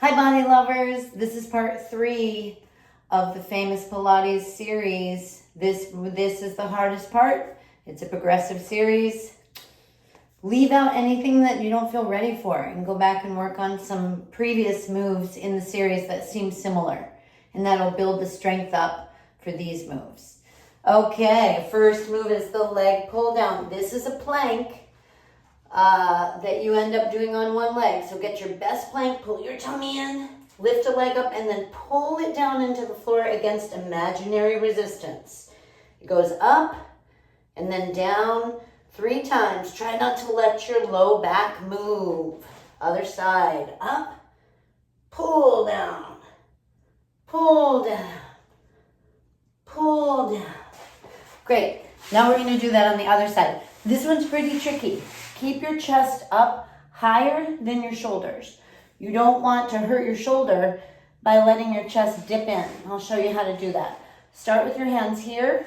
Hi body lovers, this is part 3 of the famous Pilates series. This is the hardest part. It's a progressive series. Leave out anything that you don't feel ready for and go back and work on some previous moves in the series that seem similar, and that'll build the strength up for these moves. Okay, first move is the leg pull down. This is a plank that you end up doing on one leg. So get your best plank, pull your tummy in, lift a leg up, and then pull it down into the floor against imaginary resistance. It goes up and then down 3 times. Try not to let your low back move. Other side. Up, pull down, pull down, pull down. Great. Now we're going to do that on the other side. This one's pretty tricky. Keep your chest up higher than your shoulders. You don't want to hurt your shoulder by letting your chest dip in. I'll show you how to do that. Start with your hands here,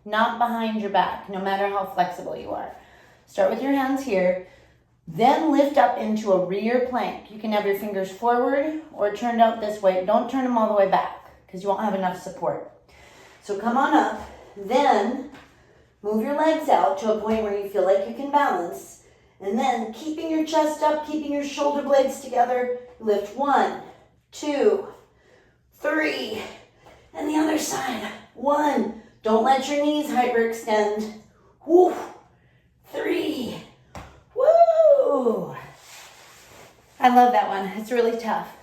not behind your back, no matter how flexible you are. Start with your hands here, then lift up into a rear plank. You can have your fingers forward or turned out this way. Don't turn them all the way back because you won't have enough support. So come on up, then move your legs out to a point where you feel like you can balance. And then keeping your chest up, keeping your shoulder blades together, lift 1, 2, 3, and the other side. 1, don't let your knees hyperextend. Woo, 3, woo. I love that one, it's really tough.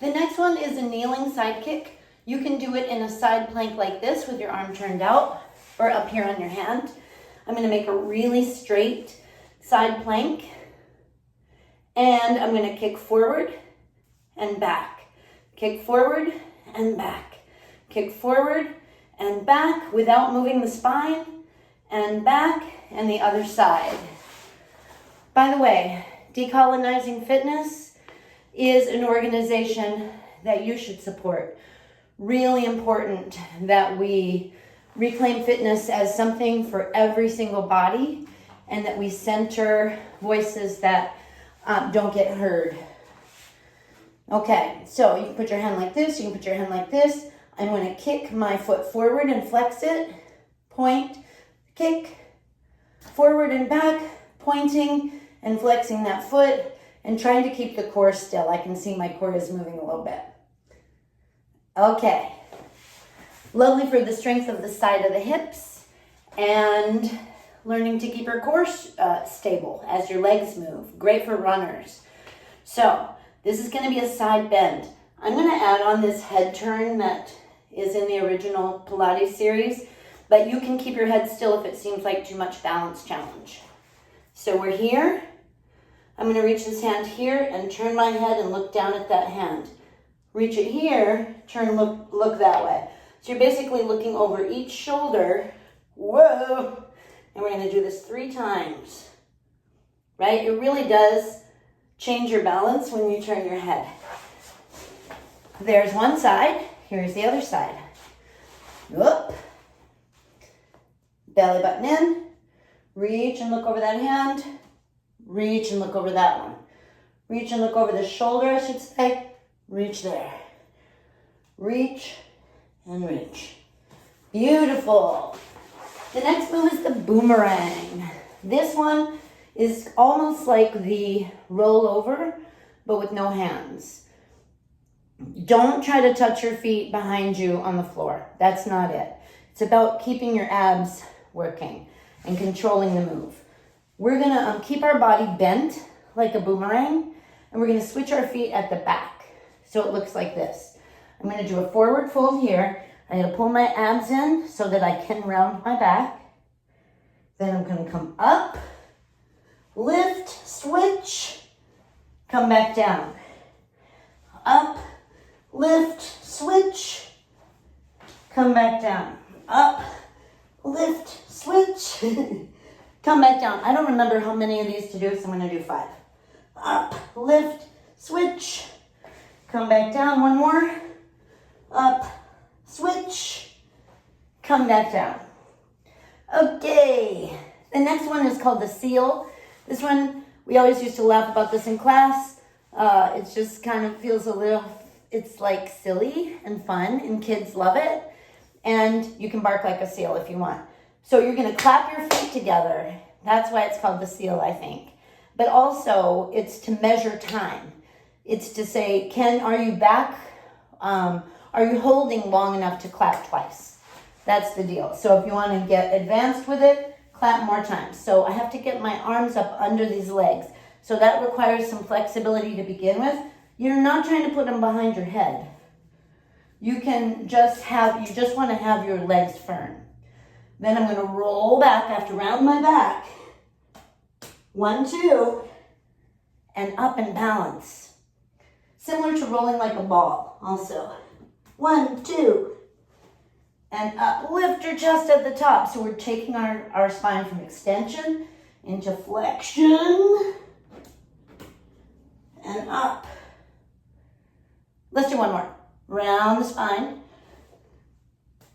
The next one is a kneeling side kick. You can do it in a side plank like this with your arm turned out or up here on your hand. I'm gonna make a really straight side plank, and I'm going to kick forward and back, kick forward and back, kick forward and back without moving the spine, and back, and the other side. By the way, Decolonizing Fitness is an organization that you should support. Really important that we reclaim fitness as something for every single body, and that we center voices that don't get heard. Okay, so you can put your hand like this, you can put your hand like this. I'm going to kick my foot forward and flex it, point, kick, forward and back, pointing and flexing that foot, and trying to keep the core still. I can see my core is moving a little bit. Okay, lovely for the strength of the side of the hips, and learning to keep your core stable as your legs move. Great for runners. So this is going to be a side bend. I'm going to add on this head turn that is in the original Pilates series, but you can keep your head still if it seems like too much balance challenge. So we're here. I'm going to reach this hand here and turn my head and look down at that hand. Reach it here, turn, look that way. So you're basically looking over each shoulder. Whoa! And we're going to do this 3 times, right? It really does change your balance when you turn your head. There's one side. Here's the other side. Whoop. Belly button in. Reach and look over that hand. Reach and look over that one. Reach and look over the shoulder, I should say. Reach there. Reach and reach. Beautiful. The next move is the boomerang. This one is almost like the rollover, but with no hands. Don't try to touch your feet behind you on the floor. That's not it. It's about keeping your abs working and controlling the move. We're going to keep our body bent like a boomerang, and we're going to switch our feet at the back so it looks like this. I'm going to do a forward fold here. I'm going to pull my abs in so that I can round my back. Then I'm going to come up, lift, switch, come back down. Up, lift, switch, come back down. Up, lift, switch, come back down. I don't remember how many of these to do, so I'm going to do 5. Up, lift, switch, come back down. One more. Up, switch, come back down. Okay, the next one is called the seal. This one, we always used to laugh about this in class. It just kind of feels a little, it's like silly and fun, and kids love it. And you can bark like a seal if you want. So you're gonna clap your feet together. That's why it's called the seal, I think. But also, it's to measure time. It's to say, are you back? Are you holding long enough to clap twice? That's the deal. So if you want to get advanced with it, clap more times. So I have to get my arms up under these legs. So that requires some flexibility to begin with. You're not trying to put them behind your head. You just want to have your legs firm. Then I'm going to roll back. I have to round my back. 1, 2, and up and balance. Similar to rolling like a ball also. 1, 2, and up. Lift your chest at the top. So we're taking our spine from extension into flexion and up. Let's do one more. Round the spine.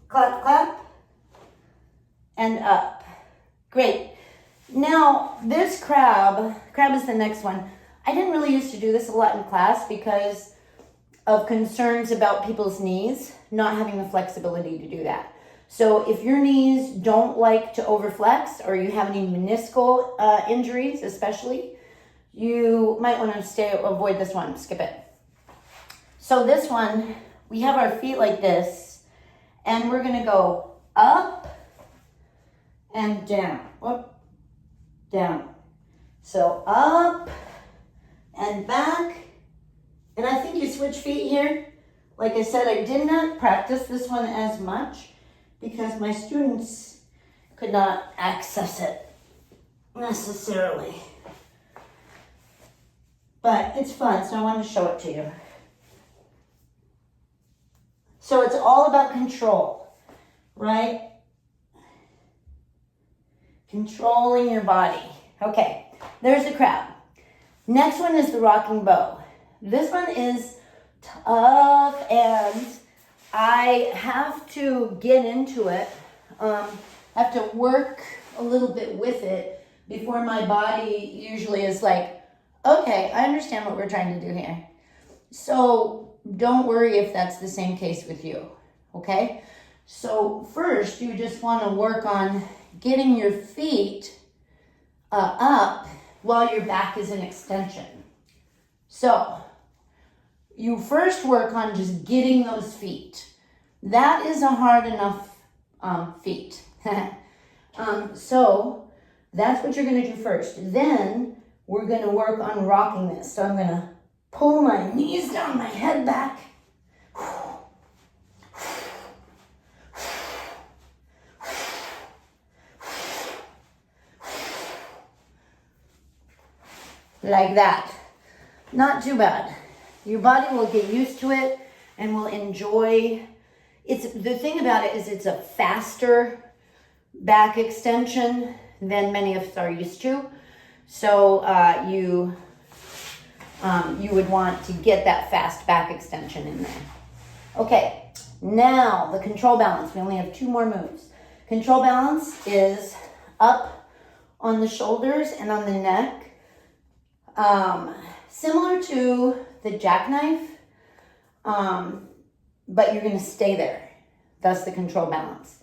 Clap, clap, and up. Great. Now, this crab is the next one. I didn't really used to do this a lot in class because of concerns about people's knees not having the flexibility to do that. So if your knees don't like to overflex, or you have any meniscal injuries especially, you might want to avoid this one, skip it. So this one, we have our feet like this, and we're gonna go up and down, up, down. So up and back, and I think you switch feet here. Like I said, I did not practice this one as much because my students could not access it necessarily. But it's fun, so I wanted to show it to you. So it's all about control, right? Controlling your body. Okay, there's the crab. Next one is the rocking bow. This one is tough, and I have to get into it. I have to work a little bit with it before my body usually is like, okay, I understand what we're trying to do here. So don't worry if that's the same case with you, okay? So first, you just want to work on getting your feet up while your back is in extension. So you first work on just getting those feet. That is a hard enough feat. So that's what you're going to do first. Then we're going to work on rocking this. So I'm going to pull my knees down, my head back. Like that. Not too bad. Your body will get used to it and will enjoy. The thing about it is it's a faster back extension than many of us are used to. So you would want to get that fast back extension in there. Okay, now the control balance. We only have 2 more moves. Control balance is up on the shoulders and on the neck. Similar to the jackknife, but you're going to stay there. That's the control balance.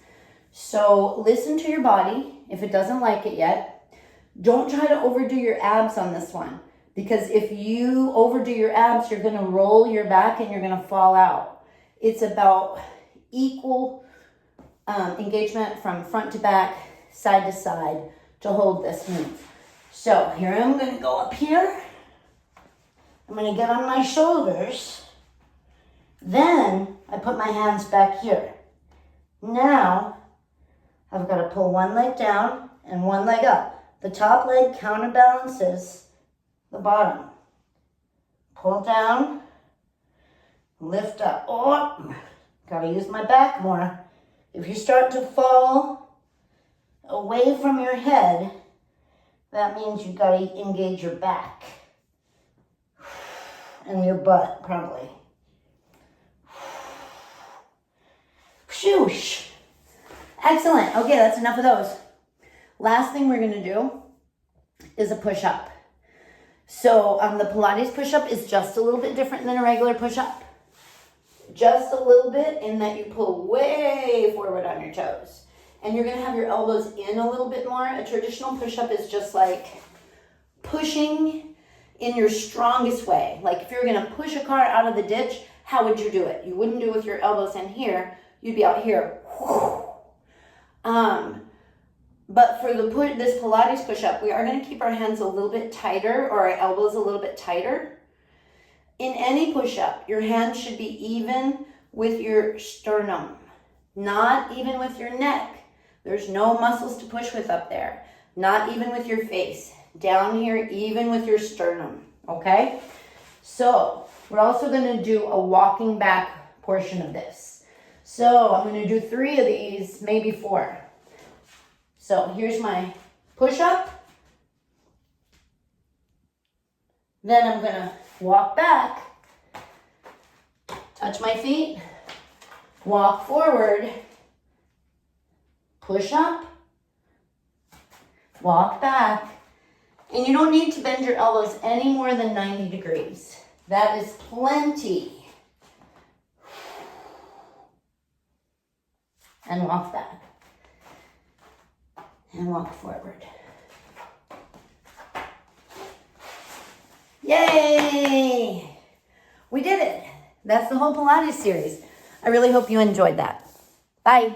So listen to your body if it doesn't like it yet. Don't try to overdo your abs on this one, because if you overdo your abs, you're going to roll your back and you're going to fall out. It's about equal engagement from front to back, side to side to hold this move. So here I'm going to go up here. I'm going to get on my shoulders. Then I put my hands back here. Now I've got to pull one leg down and one leg up. The top leg counterbalances the bottom. Pull down, lift up. Oh, got to use my back more. If you start to fall away from your head, that means you've got to engage your back and your butt, probably. Shoosh. Excellent. Okay, that's enough of those. Last thing we're going to do is a push-up. So the Pilates push-up is just a little bit different than a regular push-up. Just a little bit in that you pull way forward on your toes. And you're gonna have your elbows in a little bit more. A traditional push-up is just like pushing in your strongest way. Like if you're gonna push a car out of the ditch, how would you do it? You wouldn't do it with your elbows in here. You'd be out here. But for this Pilates push-up, we are gonna keep our hands a little bit tighter or our elbows a little bit tighter. In any push-up, your hands should be even with your sternum, not even with your neck. There's no muscles to push with up there. Not even with your face. Down here, even with your sternum, okay? So, we're also gonna do a walking back portion of this. So, I'm gonna do 3 of these, maybe 4. So, here's my push-up. Then I'm gonna walk back, touch my feet, walk forward, push up, walk back, and you don't need to bend your elbows any more than 90 degrees. That is plenty. And walk back. And walk forward. Yay! We did it. That's the whole Pilates series. I really hope you enjoyed that. Bye.